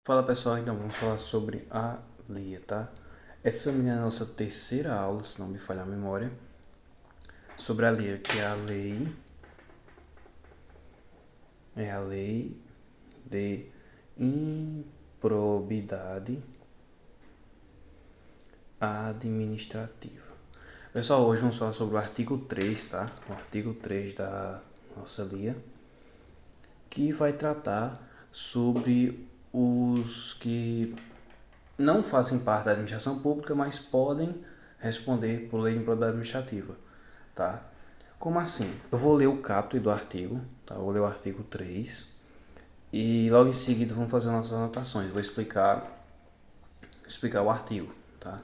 Fala pessoal, então vamos falar sobre a lei, tá? Essa é a nossa terceira aula, se não me falhar a memória, sobre a lei, que é a lei de improbidade administrativa. Pessoal, hoje vamos falar sobre o artigo 3, tá? O artigo 3 da nossa lei, que vai tratar sobre os que não fazem parte da administração pública, mas podem responder por lei de improbidade administrativa, tá? Como assim? Eu vou ler o caput do artigo, tá? Eu vou ler o artigo 3 e logo em seguida vamos fazer nossas anotações. Vou explicar o artigo, tá?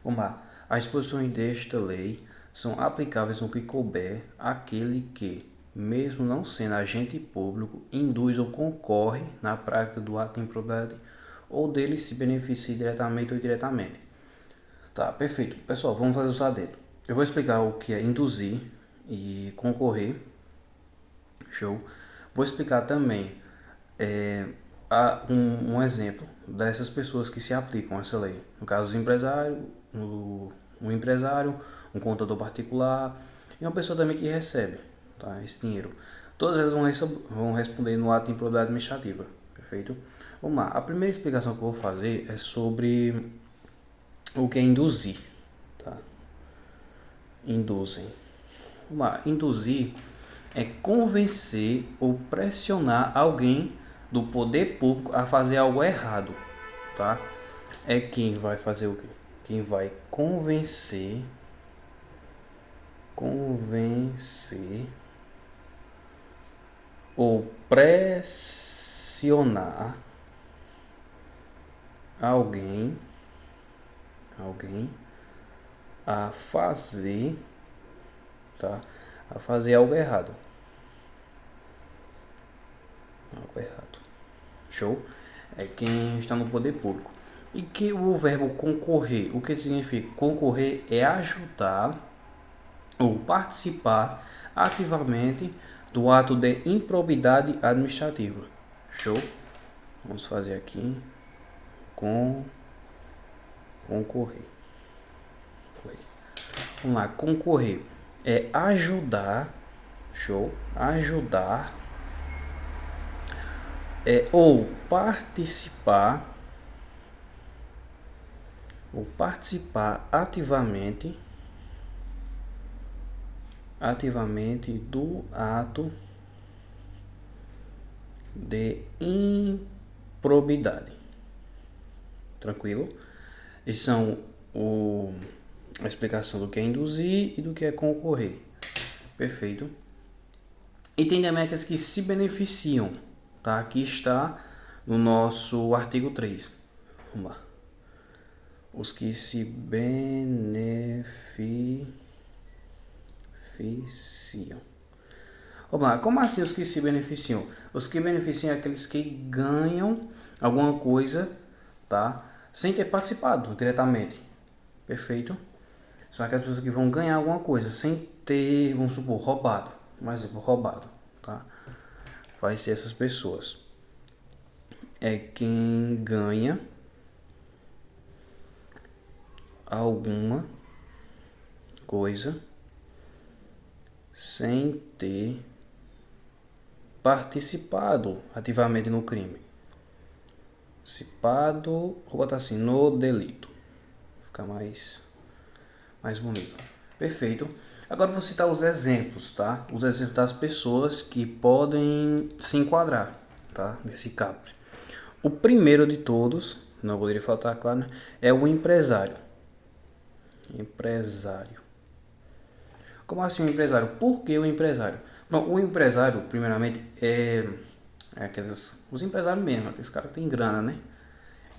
Vamos lá. As disposições desta lei são aplicáveis no que couber àquele que, mesmo não sendo agente público, induz ou concorre na prática do ato de improbidade ou dele se beneficie diretamente ou indiretamente. Tá, perfeito. Pessoal, vamos fazer o adendo. Eu vou explicar o que é induzir e concorrer. Show. Vou explicar também um exemplo dessas pessoas que se aplicam a essa lei. No caso, o empresário, um contador particular e uma pessoa também que recebe, tá, esse dinheiro. Todas elas vão responder no ato de improbidade administrativa. Perfeito? Vamos lá. A primeira explicação que eu vou fazer é sobre o que é induzir. Tá? Induzem. Vamos lá. Induzir é convencer ou pressionar alguém do poder público a fazer algo errado, tá? É quem vai fazer o quê? Quem vai convencer ou pressionar alguém a fazer, tá? A fazer algo errado. Algo errado. Show? É quem está no poder público. E que o verbo concorrer, o que significa? Concorrer é ajudar ou participar ativamente do ato de improbidade administrativa. Show? Vamos fazer aqui concorrer. Vamos lá, concorrer é ajudar, show? Ajudar ou participar ativamente do ato de improbidade. Tranquilo? Esses são a explicação do que é induzir e do que é concorrer. Perfeito? E tem também aqueles que se beneficiam, tá? Aqui está no nosso artigo 3. Vamos lá. Os que se beneficiam. Vamos lá, como assim os que se beneficiam? Os que beneficiam é aqueles que ganham alguma coisa, tá? Sem ter participado diretamente. Perfeito? São aquelas pessoas que vão ganhar alguma coisa sem ter, vamos supor, roubado. Um exemplo, roubado, tá? Vai ser essas pessoas. É quem ganha alguma coisa sem ter participado ativamente no crime. Participado, vou botar assim, no delito. Fica mais bonito. Perfeito. Agora vou citar os exemplos, tá? Os exemplos das pessoas que podem se enquadrar, tá? Nesse caput. O primeiro de todos, não poderia faltar, claro, né? É o empresário. Empresário. Como assim o empresário? Por que o empresário? Bom, o empresário, primeiramente, é os empresários mesmo, aqueles caras que têm grana, né?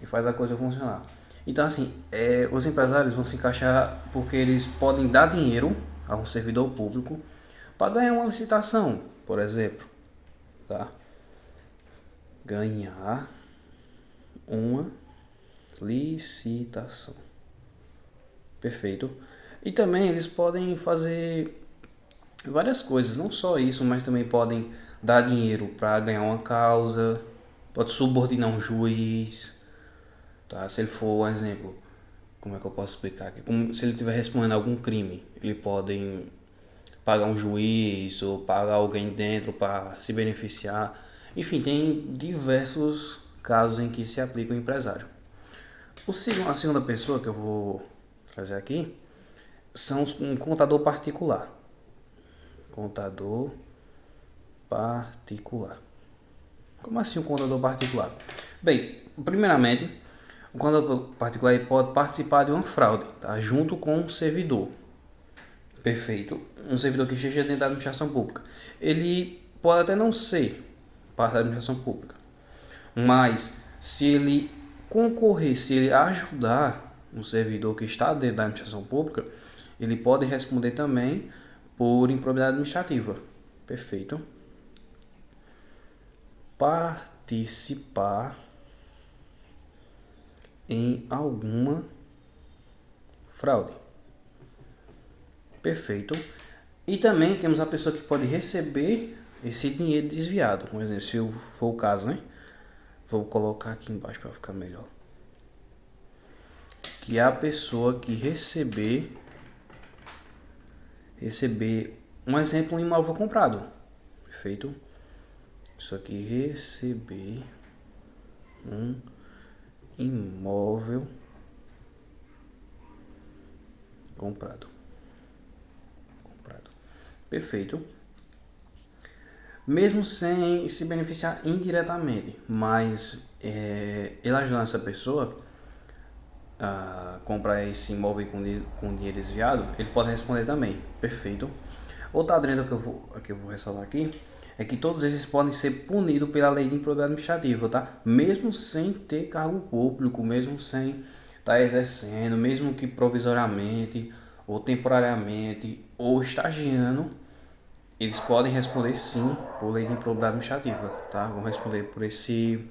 E faz a coisa funcionar. Então, assim, os empresários vão se encaixar porque eles podem dar dinheiro a um servidor público para ganhar uma licitação, por exemplo, tá? Ganhar uma licitação. Perfeito. E também eles podem fazer várias coisas, não só isso, mas também podem dar dinheiro para ganhar uma causa, pode subordinar um juiz, tá? Se ele for, um exemplo, como é que eu posso explicar aqui? Como, se ele estiver respondendo a algum crime, ele pode pagar um juiz ou pagar alguém dentro para se beneficiar. Enfim, tem diversos casos em que se aplica o empresário. A segunda pessoa que eu vou trazer aqui são um contador particular. Contador particular. Como assim um contador particular? Bem, primeiramente, o contador particular pode participar de uma fraude, tá? Junto com um servidor. Perfeito. Um servidor que esteja dentro da administração pública. Ele pode até não ser parte da administração pública, mas se ele concorrer, se ele ajudar um servidor que está dentro da administração pública, ele pode responder também por improbidade administrativa. Perfeito. Participar em alguma fraude. Perfeito. E também temos a pessoa que pode receber esse dinheiro desviado. Por exemplo, se for o caso, né? Vou colocar aqui embaixo para ficar melhor. Que é a pessoa que receber um exemplo, um imóvel comprado. Perfeito? Isso aqui, receber um imóvel comprado. Perfeito. Mesmo sem se beneficiar indiretamente, mas ele ajudando essa pessoa a comprar esse imóvel com dinheiro desviado, ele pode responder também. Perfeito. Outra adenda que eu vou ressalvar aqui é que todos esses podem ser punidos pela lei de improbidade administrativa, tá? Mesmo sem ter cargo público, mesmo sem estar exercendo, mesmo que provisoriamente ou temporariamente ou estagiando, eles podem responder sim por lei de improbidade administrativa, tá? Vão responder por esse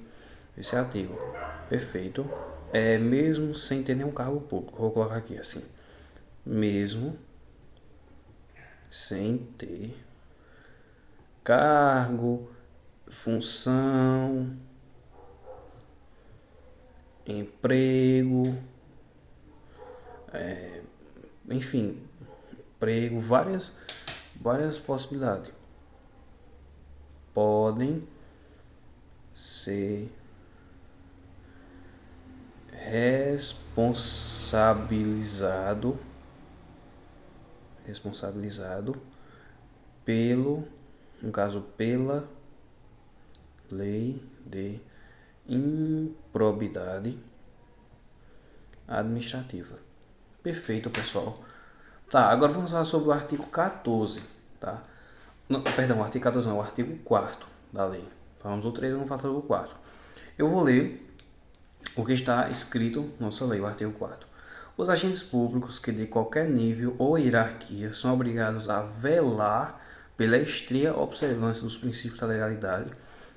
artigo. Perfeito. Mesmo sem ter nenhum cargo público. Vou colocar aqui assim. Mesmo sem ter cargo, função, emprego, enfim, emprego, várias possibilidades. Podem ser responsabilizado no caso, pela lei de improbidade administrativa. Perfeito, pessoal. Tá, agora vamos falar sobre o artigo 14, tá? Não, perdão, o artigo 14 não, o artigo 4º da lei. Falamos o 3, vamos falar sobre o 4. Eu vou ler o que está escrito na nossa lei, o artigo 4. Os agentes públicos que de qualquer nível ou hierarquia são obrigados a velar pela estreita observância dos princípios da legalidade,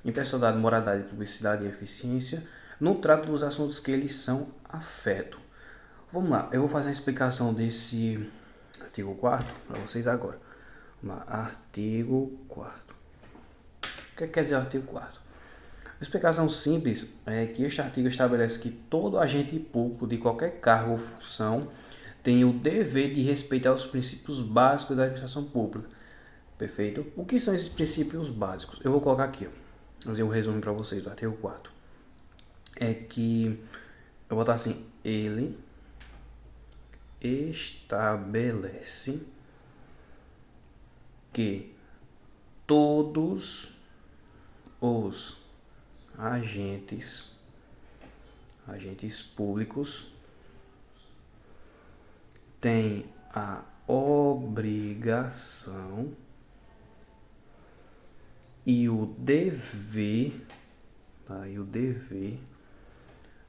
impessoalidade, moralidade, publicidade e eficiência no trato dos assuntos que eles são afeto. Vamos lá, eu vou fazer a explicação desse artigo 4 para vocês agora. Vamos lá, artigo 4. O que quer dizer o artigo 4? A explicação simples é que este artigo estabelece que todo agente público de qualquer cargo ou função tem o dever de respeitar os princípios básicos da administração pública. Perfeito? O que são esses princípios básicos? Eu vou colocar aqui, fazer um resumo para vocês do artigo 4. É que, eu vou botar assim, ele estabelece que todos os agentes públicos têm a obrigação e o dever, tá? E o dever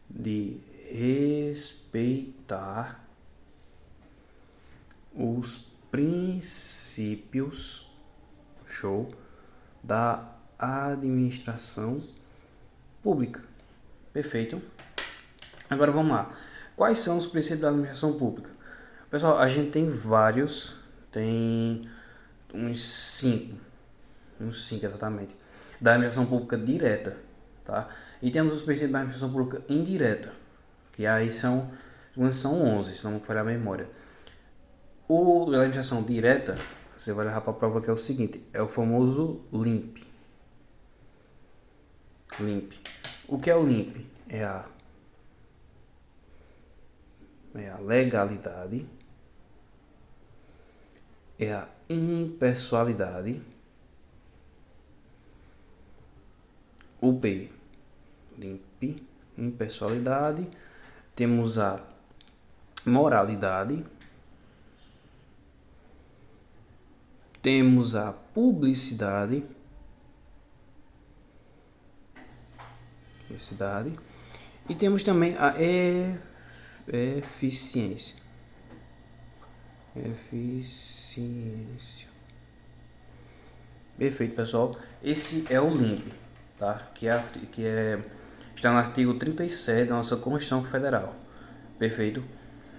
de respeitar os princípios, da administração pública. Perfeito? Agora vamos lá. Quais são os princípios da administração pública? Pessoal, a gente tem vários, tem uns 5 exatamente, da administração pública direta, tá? E temos os princípios da administração pública indireta, que aí são 11, se não me falhar a memória. O da administração direta, você vai levar para a prova, que é o seguinte, é o famoso LIMP. LIMP. O que é o LIMP? É a legalidade, é a impessoalidade, o P, LIMP, impessoalidade, temos a moralidade, temos a publicidade, e temos também a eficiência. Perfeito, pessoal. Esse é o LIMP, tá? Está no artigo 37 da nossa Constituição Federal. Perfeito.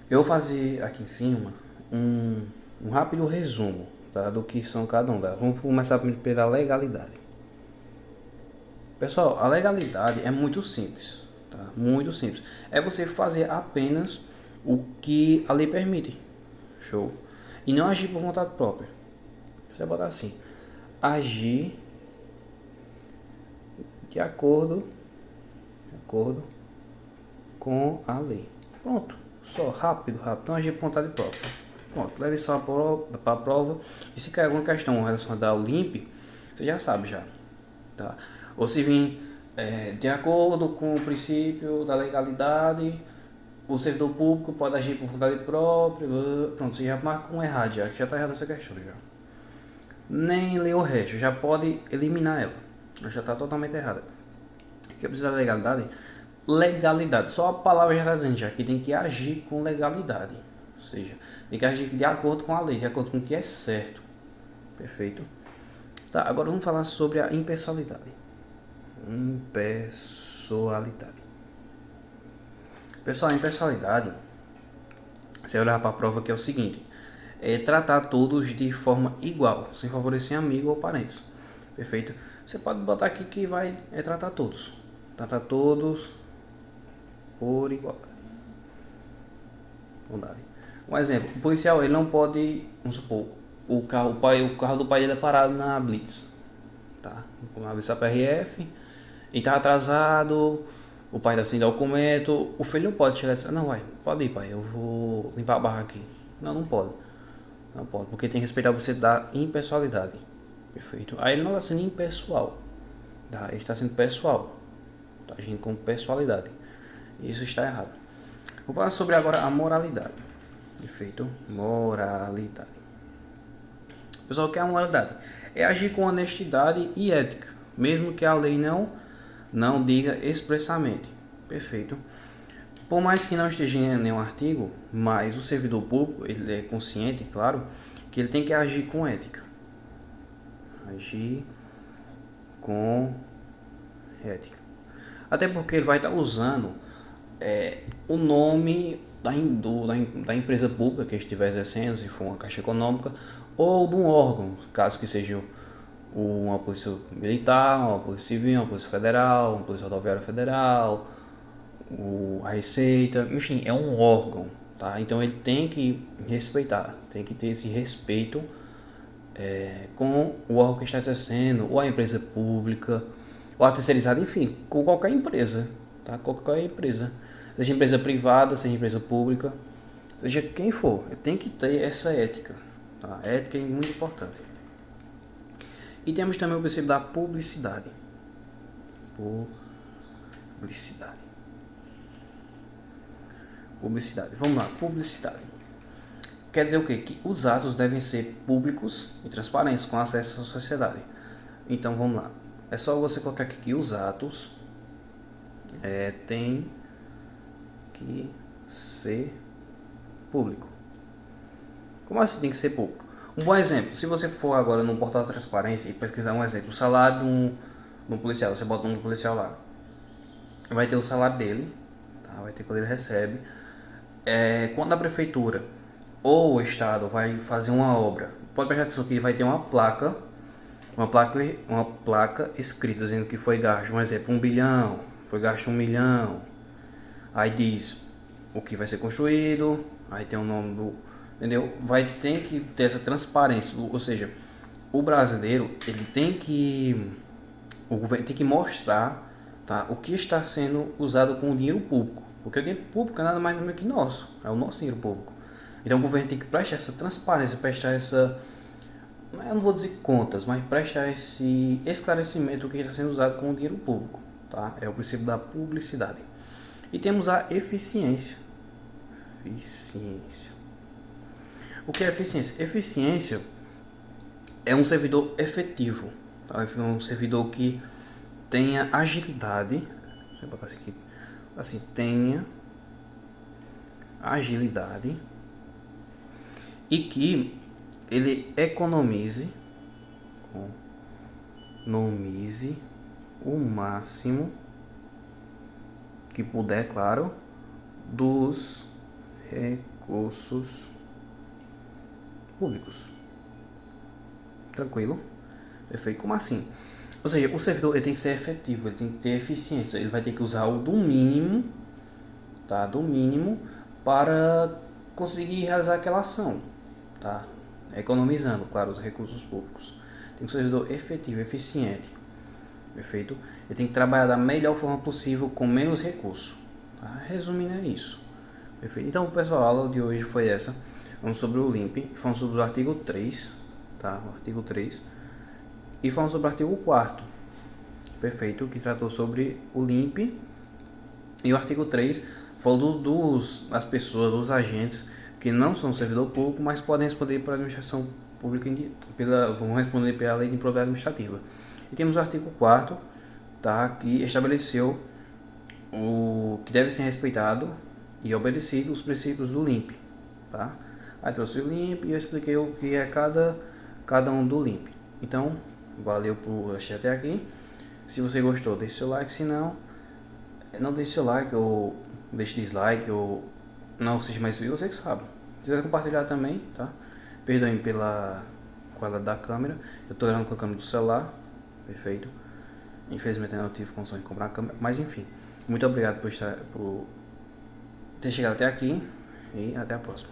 Eu vou fazer aqui em cima um rápido resumo, tá, do que são cada um. Tá? Vamos começar pela legalidade. Pessoal, a legalidade é muito simples, tá? Muito simples. É você fazer apenas o que a lei permite. Show? E não agir por vontade própria. Você vai botar assim: agir de acordo com a lei. Pronto. Só rápido. Não agir por vontade própria. Pronto. Leve isso para a prova. E se cair alguma questão relacionada ao LIMP, você já sabe já. Tá? Ou se vir de acordo com o princípio da legalidade, o servidor público pode agir por vontade própria. Pronto, você já marca um errado, já está errada essa questão. Já. Nem lê o resto, já pode eliminar ela. Já está totalmente errada. O que precisa da legalidade? Legalidade, só a palavra já está dizendo já que tem que agir com legalidade. Ou seja, tem que agir de acordo com a lei, de acordo com o que é certo. Perfeito? Tá, agora vamos falar sobre a impessoalidade. Pessoal, a impessoalidade, você vai olhar para a prova, que é o seguinte: é tratar todos de forma igual, sem favorecer amigo ou parentes. Perfeito? Você pode botar aqui que vai tratar todos por igualdade. Um exemplo: o policial, ele não pode, vamos supor, o carro do pai dele é parado na Blitz, tá? Na Blitz PRF, e está atrasado, o pai está sem documento, o filho não pode chegar e dizer: não, pode ir, pai, eu vou limpar a barra aqui. Não pode. Não pode, porque tem que respeitar você da impessoalidade. Perfeito? Aí ele não está sendo impessoal, tá? Ele está sendo pessoal, está agindo com pessoalidade. Isso está errado. Vou falar sobre agora a moralidade. Perfeito? Moralidade. Pessoal, o que é a moralidade? É agir com honestidade e ética, mesmo que a lei não diga expressamente. Perfeito? Por mais que não esteja em nenhum artigo, mas o servidor público, ele é consciente, claro, que ele tem que agir com ética. Agir com ética. Até porque ele vai estar usando o nome da empresa pública que estiver exercendo, se for uma caixa econômica, ou de um órgão, caso que seja uma polícia militar, uma polícia civil, uma polícia federal, uma polícia rodoviária federal, a Receita, enfim, é um órgão, tá? Então ele tem que respeitar, tem que ter esse respeito com o órgão que está exercendo, ou a empresa pública, ou a terceirizada, enfim, com qualquer empresa, tá? Qualquer empresa, seja empresa privada, seja empresa pública, seja quem for, tem que ter essa ética, tá? A ética é muito importante. E temos também o princípio da publicidade. Publicidade. Vamos lá, publicidade. Quer dizer o quê? Que os atos devem ser públicos e transparentes, com acesso à sociedade. Então vamos lá. É só você colocar aqui que os atos têm que ser público. Como assim tem que ser público? Um bom exemplo: se você for agora no portal da transparência e pesquisar um exemplo, o salário de um policial, você bota um policial lá, vai ter o salário dele, tá? Vai ter quando ele recebe. Quando a prefeitura ou o estado vai fazer uma obra, pode prestar atenção que vai ter uma placa escrita dizendo que foi gasto, um exemplo, 1 bilhão, foi gasto 1 milhão. Aí diz o que vai ser construído, aí tem o nome do... Entendeu? Tem que ter essa transparência, ou seja, o brasileiro, ele tem que... O governo tem que mostrar, tá, o que está sendo usado com o dinheiro público. Porque o dinheiro público é nada mais do que nosso, é o nosso dinheiro público. Então o governo tem que prestar essa transparência, prestar essa... Eu não vou dizer contas, mas prestar esse esclarecimento do que está sendo usado com o dinheiro público. Tá? É o princípio da publicidade. E temos a eficiência. O que é eficiência? Eficiência é um servidor efetivo. Tá? É um servidor que tenha agilidade. Deixa eu botar isso aqui. Assim, tenha agilidade e que ele economize o máximo que puder, claro, dos recursos públicos. Tranquilo? Perfeito? Como assim? Ou seja, o servidor ele tem que ser efetivo, ele tem que ter eficiência, ele vai ter que usar o do mínimo, tá? Do mínimo para conseguir realizar aquela ação, tá? Economizando, claro, os recursos públicos. Tem que ser um servidor efetivo, eficiente. Perfeito? Ele tem que trabalhar da melhor forma possível com menos recursos. Tá? Resumindo, é isso. Perfeito? Então, pessoal, a aula de hoje foi essa. Vamos sobre o LIMP, falamos sobre o artigo 3, tá? O artigo 3. E falamos sobre o artigo 4º. Perfeito? Que tratou sobre o LIMP. E o artigo 3 falou das pessoas, dos agentes que não são servidor público, mas podem responder pela administração pública, vão responder pela lei de improbidade administrativa. E temos o artigo 4º, tá, que estabeleceu o que deve ser respeitado e obedecido os princípios do LIMP. Tá? Aí trouxe o LIMP e eu expliquei o que é cada um do LIMP. Então, valeu por assistir até aqui. Se você gostou, deixe seu like, se não deixe seu like ou deixe dislike ou não assiste mais vídeo, você que sabe. Se quiser compartilhar também, tá? Perdoem pela qualidade da câmera. Eu tô gravando com a câmera do celular. Perfeito. Infelizmente eu não tive condição de comprar a câmera. Mas enfim. Muito obrigado por ter chegado até aqui. E até a próxima.